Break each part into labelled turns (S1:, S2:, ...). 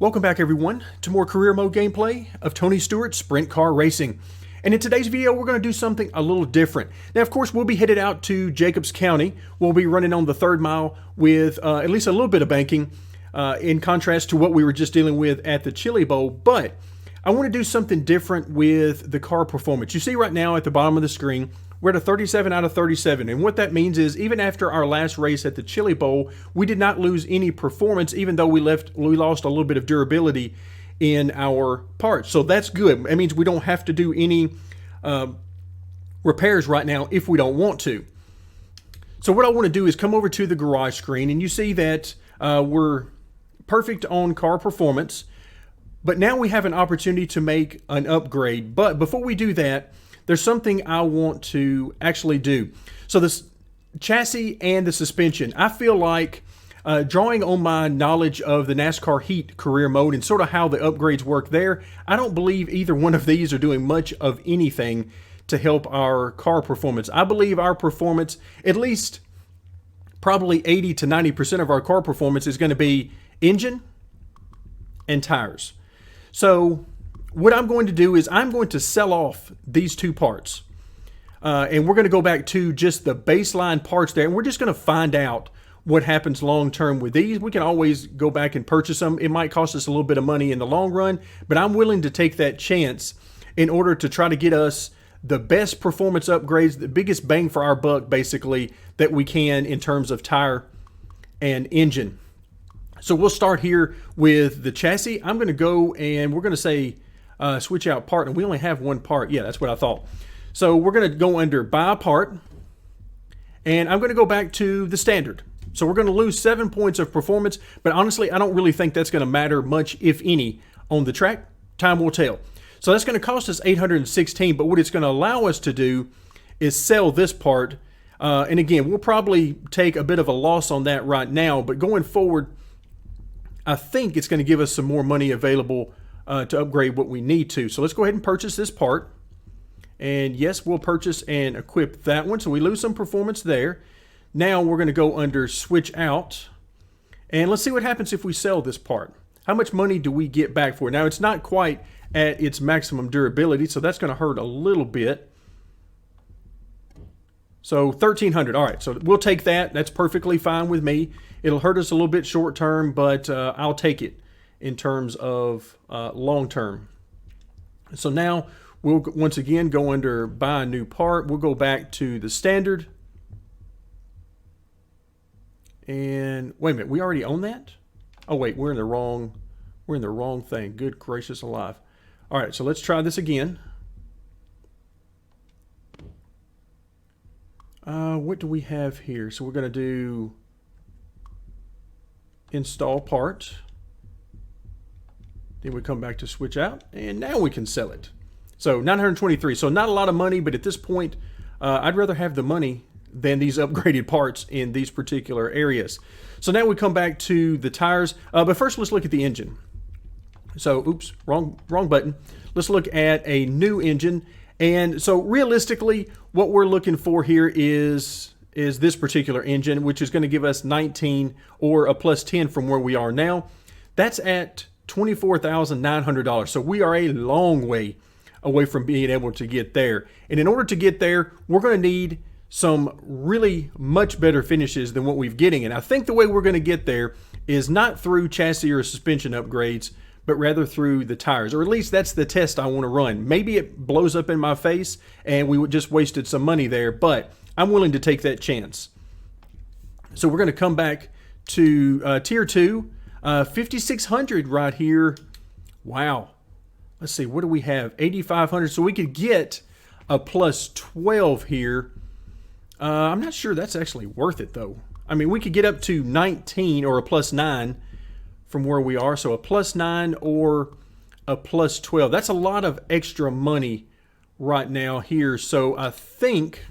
S1: Welcome back everyone to more career mode gameplay of Tony Stewart Sprint Car Racing. And in today's video, we're going to do something a little different. Now, of course, we'll be headed out to Jacobs County. We'll be running on the third mile with at least a little bit of banking in contrast to what we were just dealing with at the Chili Bowl. But I want to do something different with the car performance. You see right now at the bottom of the screen, we're at a 37 out of 37. And what that means is even after our last race at the Chili Bowl, we did not lose any performance, even though we lost a little bit of durability in our parts. So that's good. That means we don't have to do any repairs right now if we don't want to. So what I want to do is come over to the garage screen, and you see that we're perfect on car performance. But now we have an opportunity to make an upgrade. But before we do that, there's something I want to actually do. So this chassis and the suspension, I feel like drawing on my knowledge of the NASCAR Heat career mode and sort of how the upgrades work there, I don't believe either one of these are doing much of anything to help our car performance. I believe our performance, at least probably 80 to 90% of our car performance, is going to be engine and tires. So what I'm going to do is I'm going to sell off these two parts. And we're going to go back to just the baseline parts there. And we're just going to find out what happens long term with these. We can always go back and purchase them. It might cost us a little bit of money in the long run, but I'm willing to take that chance in order to try to get us the best performance upgrades, the biggest bang for our buck, basically, that we can in terms of tire and engine. So we'll start here with the chassis. I'm going to go and we're going to say switch out part, and we only have one part. Yeah, that's what I thought. So we're going to go under buy a part, and I'm going to go back to the standard. So we're going to lose 7 points of performance, but honestly, I don't really think that's going to matter much, if any, on the track. Time will tell. So that's going to cost us $816, but what it's going to allow us to do is sell this part. And again, we'll probably take a bit of a loss on that right now, but going forward, I think it's going to give us some more money available to upgrade what we need to. So let's go ahead and purchase this part. And yes, we'll purchase and equip that one. So we lose some performance there. Now we're going to go under switch out. And let's see what happens if we sell this part. How much money do we get back for it? Now it's not quite at its maximum durability, so that's going to hurt a little bit. So $1,300. All right, so we'll take that. That's perfectly fine with me. It'll hurt us a little bit short term, but I'll take it in terms of long term. So now we'll once again go under buy a new part. We'll go back to the standard. And wait a minute, we already own that? Oh wait, we're in the wrong thing. Good gracious alive. All right, so let's try this again. What do we have here? So we're going to do install part. Then we come back to switch out, and now we can sell it. So 923. So not a lot of money, but at this point, I'd rather have the money than these upgraded parts in these particular areas. So now we come back to the tires. But first, let's look at the engine. So, oops, wrong button. Let's look at a new engine. And so realistically, what we're looking for here is this particular engine, which is going to give us 19 or a plus 10 from where we are now. That's at $24,900. So we are a long way away from being able to get there. And in order to get there, we're going to need some really much better finishes than what we're getting. And I think the way we're going to get there is not through chassis or suspension upgrades, but rather through the tires, or at least that's the test I want to run. Maybe it blows up in my face and we just wasted some money there, but I'm willing to take that chance. So we're going to come back to tier 2, 5,600 right here. Wow. Let's see, what do we have? 8,500. So we could get a plus 12 here. I'm not sure that's actually worth it though. I mean, we could get up to 19 or a plus 9 from where we are. So a plus 9 or a plus 12. That's a lot of extra money right now here. So I think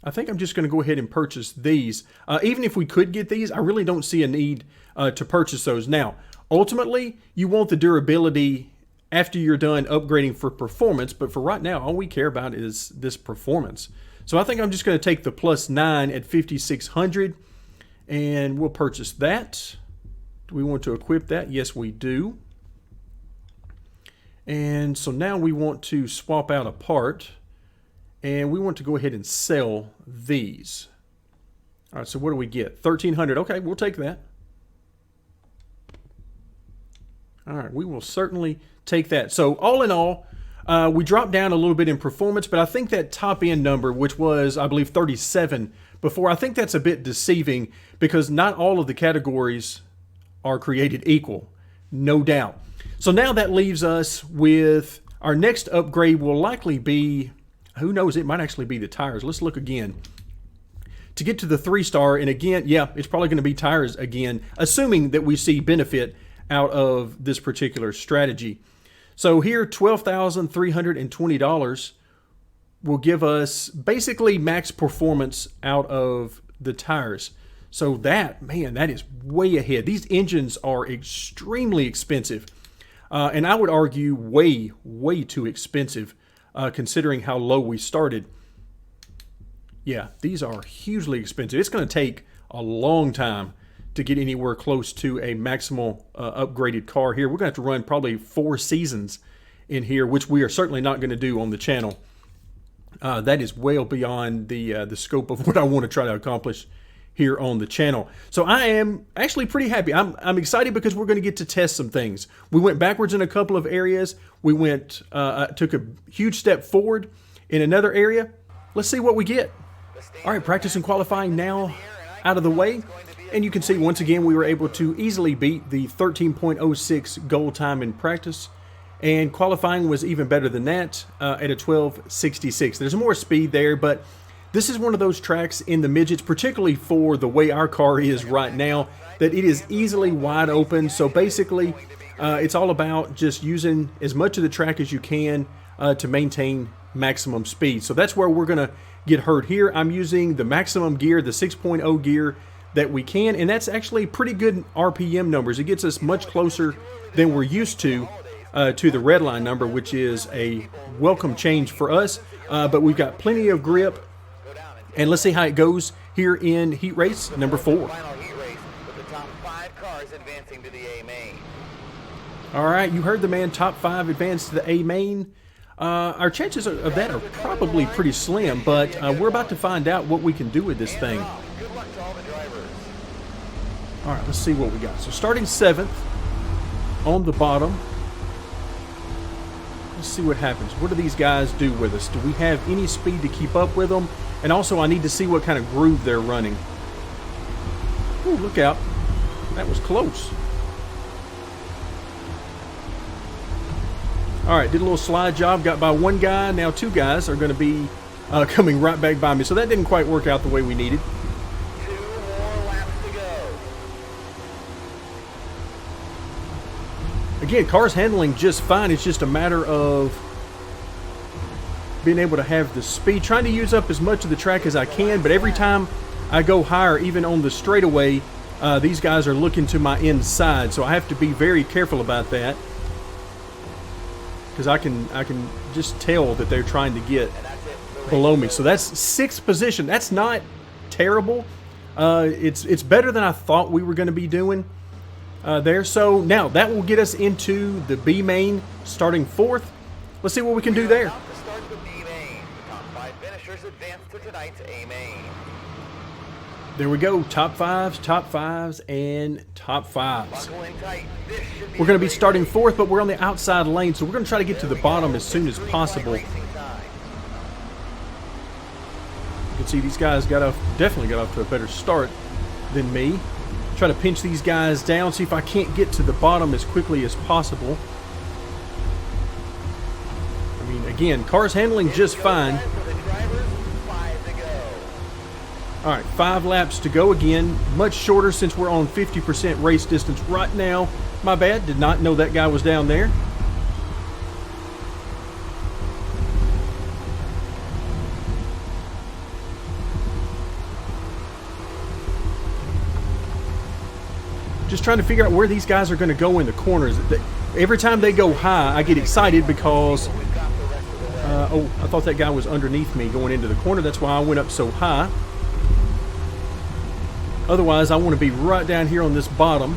S1: I'm just going to go ahead and purchase these. Even if we could get these, I really don't see a need to purchase those. Now, ultimately, you want the durability after you're done upgrading for performance, but for right now, all we care about is this performance. So I think I'm just going to take the plus 9 at 5,600, and we'll purchase that. Do we want to equip that? Yes, we do. And so now we want to swap out a part, and we want to go ahead and sell these. All right, so what do we get? 1,300. Okay, we'll take that. All right, we will certainly take that. So all in all, we dropped down a little bit in performance, but I think that top end number, which was, I believe, 37 before, I think that's a bit deceiving because not all of the categories are created equal, no doubt. So now that leaves us with our next upgrade will likely be, who knows, it might actually be the tires. Let's look again. To get to the 3-star, and again, yeah, it's probably going to be tires again, assuming that we see benefit out of this particular strategy. So here, $12,320 will give us basically max performance out of the tires. So that, man, that is way ahead. These engines are extremely expensive. And I would argue way, way too expensive considering how low we started. Yeah, these are hugely expensive. It's going to take a long time to get anywhere close to a maximal upgraded car here. We're going to have to run probably 4 seasons in here, which we are certainly not going to do on the channel. That is well beyond the scope of what I want to try to accomplish here on the channel. So I am actually pretty happy. I'm excited because we're going to get to test some things. We went backwards in a couple of areas. We went took a huge step forward in another area. Let's see what we get. All right, practice and qualifying now out of the way. And you can see once again we were able to easily beat the 13.06 goal time in practice. And qualifying was even better than that at a 12.66. There's more speed there, but this is one of those tracks in the midgets, particularly for the way our car is right now, that it is easily wide open. So basically, it's all about just using as much of the track as you can to maintain maximum speed. So that's where we're going to get hurt here. I'm using the maximum gear, the 6.0 gear that we can, and that's actually pretty good RPM numbers. It gets us much closer than we're used to the red line number, which is a welcome change for us. But we've got plenty of grip. And let's see how it goes here in heat race number 4. All right, you heard the man, top 5 advance to the A main. Our chances of that are probably pretty slim, but we're about to find out what we can do with this thing. All right, let's see what we got. So starting 7th on the bottom. Let's see what happens. What do these guys do with us? Do we have any speed to keep up with them? And also, I need to see what kind of groove they're running. Ooh, look out. That was close. All right, did a little slide job. Got by one guy. Now 2 guys are going to be coming right back by me. So that didn't quite work out the way we needed.
S2: 2 more laps to go.
S1: Again, car's handling just fine. It's just a matter of being able to have the speed, trying to use up as much of the track as I can, but every time I go higher, even on the straightaway, these guys are looking to my inside, so I have to be very careful about that because I can just tell that they're trying to get below me. So that's 6th position. That's not terrible. It's better than I thought we were going to be doing there. So now that will get us into the B main, starting 4th. Let's see what we can do there. There we go, top 5s, and top 5s. We're going to be starting 4th, but we're on the outside lane, so we're going to try to get to the bottom as soon as possible. You can see these guys definitely got off to a better start than me. Try to pinch these guys down, see if I can't get to the bottom as quickly as possible. I mean, again, car's handling just fine. All right, 5 laps to go again. Much shorter since we're on 50% race distance right now. My bad, did not know that guy was down there. Just trying to figure out where these guys are going to go in the corners. Every time they go high, I get excited because, oh, I thought that guy was underneath me going into the corner. That's why I went up so high. Otherwise, I want to be right down here on this bottom.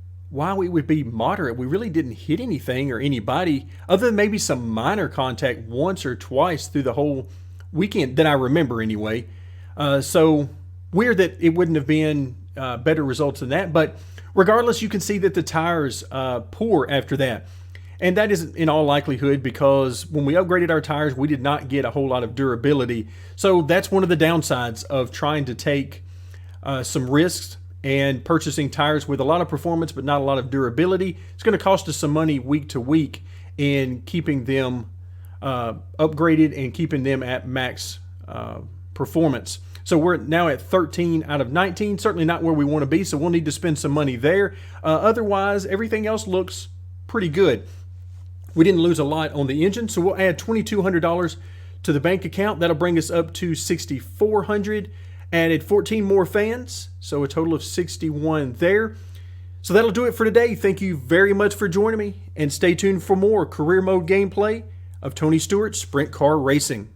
S1: why we would be moderate. We really didn't hit anything or anybody other than maybe some minor contact once or twice through the whole weekend that I remember anyway. So weird that it wouldn't have been better results than that. But regardless, you can see that the tires poor after that. And that is in all likelihood because when we upgraded our tires, we did not get a whole lot of durability. So that's one of the downsides of trying to take some risks and purchasing tires with a lot of performance but not a lot of durability. It's going to cost us some money week to week in keeping them upgraded and keeping them at max performance. So we're now at 13 out of 19, certainly not where we want to be, so we'll need to spend some money there. Otherwise, everything else looks pretty good. We didn't lose a lot on the engine, so we'll add $2,200 to the bank account. That'll bring us up to $6,400. Added 14 more fans, so a total of 61 there. So that'll do it for today. Thank you very much for joining me, and stay tuned for more career mode gameplay of Tony Stewart Sprint Car Racing.